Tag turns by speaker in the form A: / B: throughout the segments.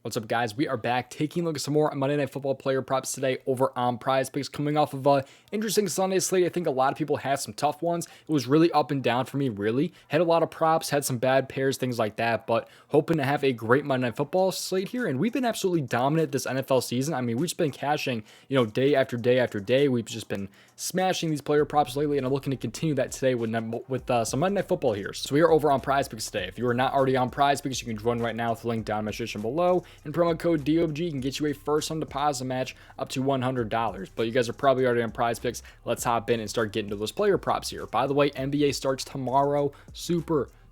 A: What's up, guys? We are back taking a look at some more Monday Night Football player props today over on PrizePicks. Coming off of a interesting Sunday slate, I think a lot of people had some tough ones. It was really up and down for me, really. Had a lot of props, had some bad pairs, things like that, but hoping to have a great Monday Night Football slate here. And we've been absolutely dominant this NFL season. I mean, we've just been cashing, day after day after day. We've just been smashing these player props lately, and I'm looking to continue that today with some Monday Night Football here. So we are over on PrizePicks today. If you are not already on PrizePicks, you can join right now with the link down in the description below. And promo code DOMG can get you a first time deposit match up to $100. But you guys are probably already on PrizePicks. Let's hop in and start getting to those player props here. By the way, NBA starts tomorrow.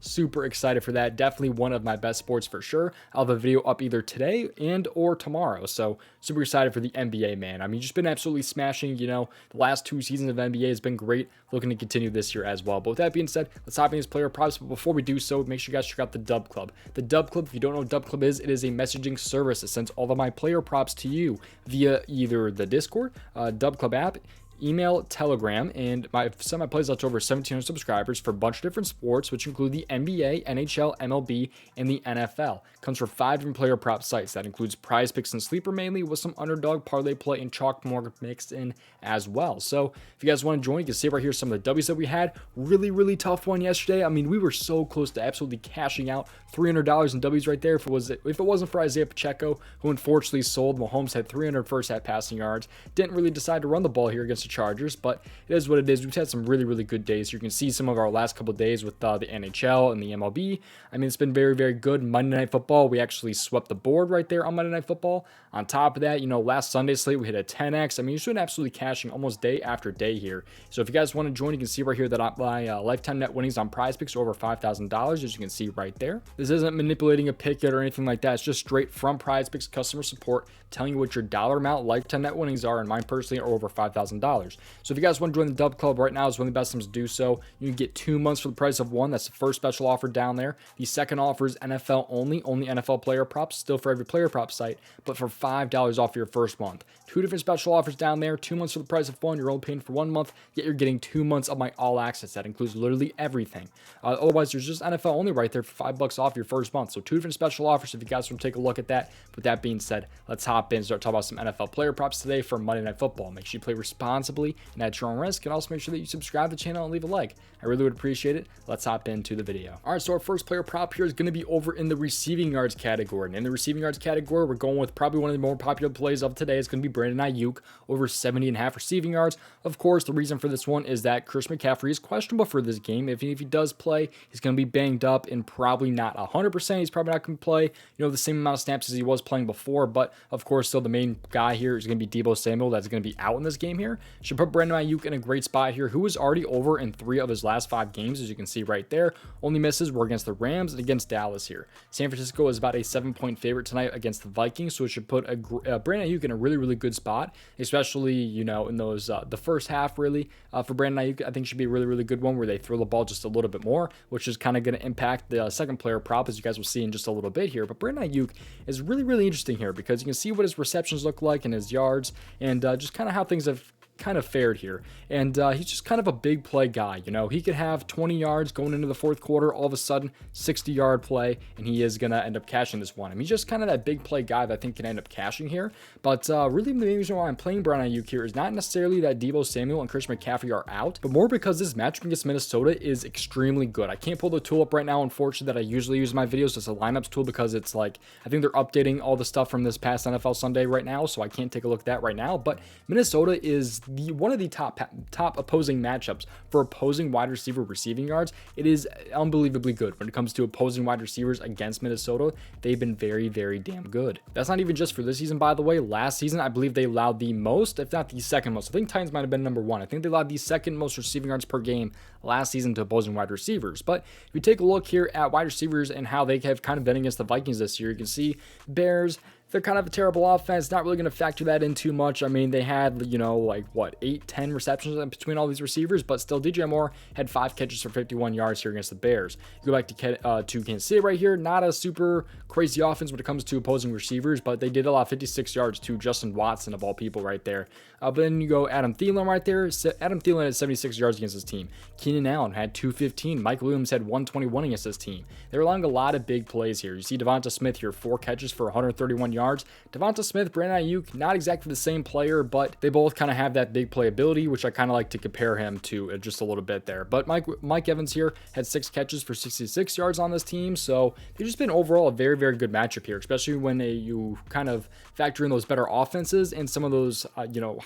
A: Super excited for that. Definitely one of my best sports for sure. I'll have a video up either today and or tomorrow. So super excited for the NBA, man. I mean, just been absolutely smashing, the last 2 seasons of NBA has been great. Looking to continue this year as well. But with that being said, let's hop in these player props. But before we do so, make sure you guys check out the Dub Club. The Dub Club, if you don't know what Dub Club is, it is a messaging service that sends all of my player props to you via either the Discord, Dub Club app, email, Telegram, and some of my plays out to over 1,700 subscribers for a bunch of different sports, which include the NBA, NHL, MLB, and the NFL. Comes from 5 different player prop sites. That includes PrizePicks and Sleeper mainly, with some underdog, parlay play, and chalk market mixed in as well. So if you guys want to join, you can see right here some of the W's that we had. Really tough one yesterday. I mean, we were so close to absolutely cashing out $300 in W's right there. If it wasn't for Isaiah Pacheco, who unfortunately sold. Mahomes had 300 first half passing yards. Didn't really decide to run the ball here against the Chargers, but it is what it is. We've had some really good days. You can see some of our last couple of days with the NHL and the MLB. I mean, it's been very good. Monday Night Football, we actually swept the board right there on Monday Night Football. On top of that, last Sunday slate, we hit a 10x. I mean, you're absolutely cashing almost day after day here. So if you guys want to join, you can see right here that my lifetime net winnings on PrizePicks are over $5,000, as you can see right there. This isn't manipulating a pick yet or anything like that. It's just straight from PrizePicks customer support telling you what your dollar amount lifetime net winnings are, and mine personally are over $5,000. So if you guys want to join the Dub Club right now, is one of the best times to do so. You can get 2 months for the price of one. That's the first special offer down there. The second offer is NFL only NFL player props, still for every player prop site, but for $5 off your first month. 2 different special offers down there. 2 months for the price of one. You're only paying for 1 month, yet you're getting 2 months of my all access. That includes literally everything. Otherwise, there's just NFL only right there for $5 off your first month. So 2 different special offers if you guys want to take a look at that. With that being said, let's hop in and start talking about some NFL player props today for Monday Night Football. Make sure you play responsibly and at your own risk, and also make sure that you subscribe to the channel and leave a like. I really would appreciate it. Let's hop into the video. All right, so our first player prop here is going to be over in the receiving yards category. And in the receiving yards category, we're going with probably one of the more popular plays of today. It's going to be Brandon Aiyuk, over 70.5 receiving yards. Of course, the reason for this one is that Chris McCaffrey is questionable for this game. If he does play, he's going to be banged up and probably not 100%. He's probably not going to play, the same amount of snaps as he was playing before. But of course, still the main guy here is going to be Deebo Samuel. That's going to be out in this game here. Should put Brandon Aiyuk in a great spot here, who is already over in 3 of his last 5 games, as you can see right there. Only misses were against the Rams and against Dallas here. San Francisco is about a 7-point favorite tonight against the Vikings, so it should put Brandon Aiyuk in a really good spot, especially, in those the first half, really, for Brandon Aiyuk. I think should be a really good one where they throw the ball just a little bit more, which is kind of going to impact the second player prop, as you guys will see in just a little bit here. But Brandon Aiyuk is really interesting here because you can see what his receptions look like and his yards, and just kind of how things have kind of fared here. And he's just kind of a big play guy. He could have 20 yards going into the fourth quarter, all of a sudden 60-yard play, and he is going to end up cashing this one. I mean, he's just kind of that big play guy that I think can end up cashing here. But really the main reason why I'm playing Brandon Aiyuk here is not necessarily that Deebo Samuel and Chris McCaffrey are out, but more because this matchup against Minnesota is extremely good. I can't pull the tool up right now, unfortunately, that I usually use in my videos. It's a lineups tool because it's like, I think they're updating all the stuff from this past NFL Sunday right now, so I can't take a look at that right now. But Minnesota is one of the top opposing matchups for opposing wide receiver receiving yards. It is unbelievably good when it comes to opposing wide receivers against Minnesota. They've been very damn good. That's not even just for this season, by the way. Last season, I believe they allowed the most, if not the second most. I think Titans might have been number 1. I think they allowed the second most receiving yards per game last season to opposing wide receivers. But if you take a look here at wide receivers and how they have kind of been against the Vikings this year, you can see Bears, they're kind of a terrible offense. Not really going to factor that in too much. I mean, they had, like what, 8, 10 receptions between all these receivers, but still DJ Moore had 5 catches for 51 yards here against the Bears. You go back to Kansas City right here, not a super crazy offense when it comes to opposing receivers, but they did allow 56 yards to Justin Watson of all people right there. But then you go Adam Thielen right there. Adam Thielen had 76 yards against his team. Keenan Allen had 215. Mike Williams had 121 against his team. They were allowing a lot of big plays here. You see Devonta Smith here, 4 catches for 131 yards. Devonta Smith, Brandon Aiyuk, not exactly the same player, but they both kind of have that big play ability, which I kind of like to compare him to just a little bit there. But Mike Evans here had 6 catches for 66 yards on this team, so they've just been overall a very, very good matchup here, especially when you kind of factor in those better offenses and some of those,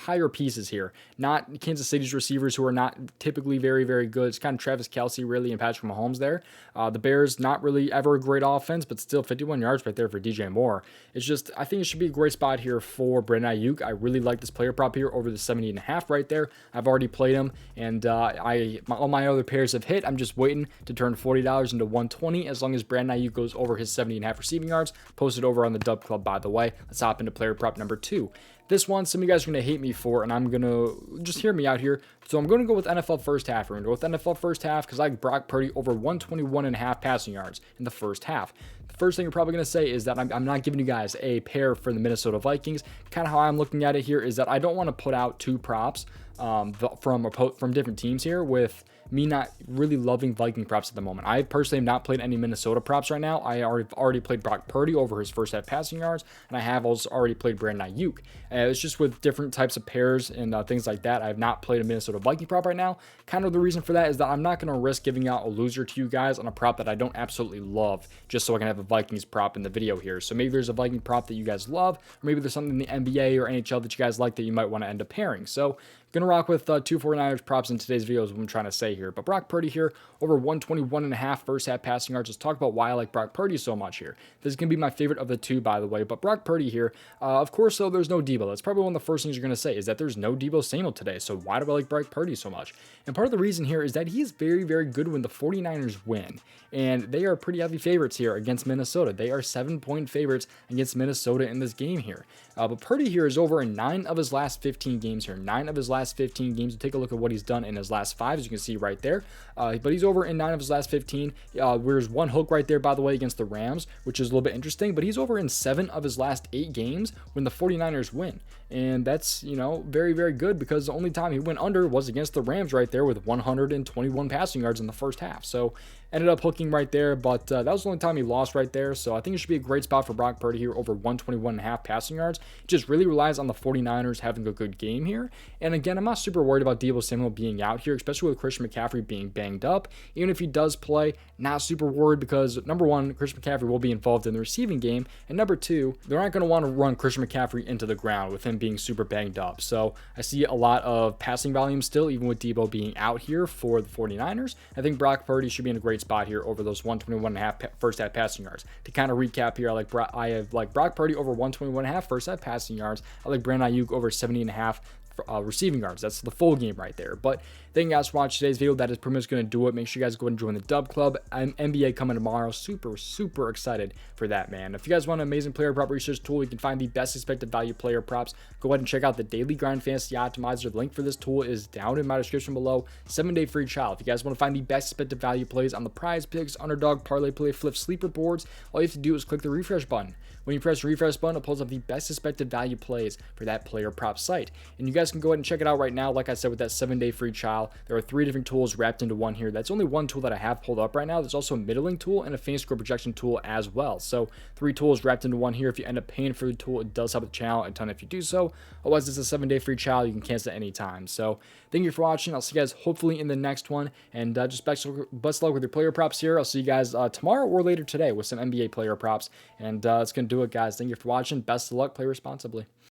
A: higher pieces here. Not Kansas City's receivers who are not typically very, very good. It's kind of Travis Kelce, really, and Patrick Mahomes there. The Bears, not really ever a great offense, but still 51 yards right there for DJ Moore. It's just, I think it should be a great spot here for Brandon Aiyuk. I really like this player prop here over the 70.5 right there. I've already played him, and all my other pairs have hit. I'm just waiting to turn $40 into 120 as long as Brandon Aiyuk goes over his 70.5 receiving yards. Posted over on the Dub Club, by the way. Let's hop into player prop number 2. This one, some of you guys are going to hate me for, and I'm going to just hear me out here. So I'm going to go with NFL first half. We're going to go with NFL first half because I like Brock Purdy over 121.5 passing yards in the first half. The first thing you're probably going to say is that I'm not giving you guys a pair for the Minnesota Vikings. Kind of how I'm looking at it here is that I don't want to put out 2 props from different teams here with me not really loving Viking props at the moment. I personally have not played any Minnesota props right now. I already played Brock Purdy over his first half passing yards, and I have also already played Brandon Aiyuk. It's just with different types of pairs and things like that. I have not played a Minnesota Viking prop right now. Kind of the reason for that is that I'm not going to risk giving out a loser to you guys on a prop that I don't absolutely love, just so I can have a Vikings prop in the video here. So maybe there's a Viking prop that you guys love, or maybe there's something in the NBA or NHL that you guys like that you might want to end up pairing. So going to rock with 2 49ers props in today's video is what I'm trying to say here. But Brock Purdy here, over 121.5 first half passing yards. Let's talk about why I like Brock Purdy so much here. This is going to be my favorite of the 2, by the way. But Brock Purdy here, of course, though, there's no Debo. That's probably one of the first things you're going to say is that there's no Debo Samuel today. So why do I like Brock Purdy so much? And part of the reason here is that he is very, very good when the 49ers win. And they are pretty heavy favorites here against Minnesota. They are 7-point favorites against Minnesota in this game here. But Purdy here is over in 9 of his last 15 games here. 9 of his last 15 games. Take a look at what he's done in his last 5, as you can see right there. But he's over in 9 of his last 15. There's one hook right there, by the way, against the Rams, which is a little bit interesting. But he's over in 7 of his last 8 games when the 49ers win. And that's, very, very good because the only time he went under was against the Rams right there with 121 passing yards in the first half. So ended up hooking right there, but that was the only time he lost right there. So I think it should be a great spot for Brock Purdy here over 121.5 passing yards. It just really relies on the 49ers having a good game here. And again, I'm not super worried about Debo Samuel being out here, especially with Christian McCaffrey being banged up. Even if he does play, not super worried because number 1, Christian McCaffrey will be involved in the receiving game. And number 2, they're not going to want to run Christian McCaffrey into the ground with him being super banged up. So I see a lot of passing volume still, even with Debo being out here for the 49ers. I think Brock Purdy should be in a great spot here over those 121.5 first half passing yards. To kind of recap here, I have Brock Purdy over 121.5 first half passing yards. I like Brandon Aiyuk over 70.5 receiving yards. That's the full game right there. But thank you guys for watching today's video. That is pretty much going to do it. Make sure you guys go ahead and join the Dub Club. NBA coming tomorrow. Super, super excited for that, man. If you guys want an amazing player prop research tool, you can find the best expected value player props. Go ahead and check out the Daily Grind Fantasy Optimizer. The link for this tool is down in my description below. 7-day free trial. If you guys want to find the best expected value plays on the prize picks, underdog, parlay play, flip, sleeper boards, all you have to do is click the refresh button. When you press the refresh button, it pulls up the best expected value plays for that player prop site. And you guys can go ahead and check it out right now. Like I said, with that 7-day free trial, there are 3 different tools wrapped into one here. That's only one tool that I have pulled up right now. There's also a middling tool and a fantasy score projection tool as well. So 3 tools wrapped into one here. If you end up paying for the tool, it does help the channel a ton if you do so. Otherwise, it's a 7-day free trial. You can cancel at any time. So thank you for watching. I'll see you guys hopefully in the next one. And just best of luck with your player props here. I'll see you guys tomorrow or later today with some NBA player props. And that's going to do it, guys. Thank you for watching. Best of luck. Play responsibly.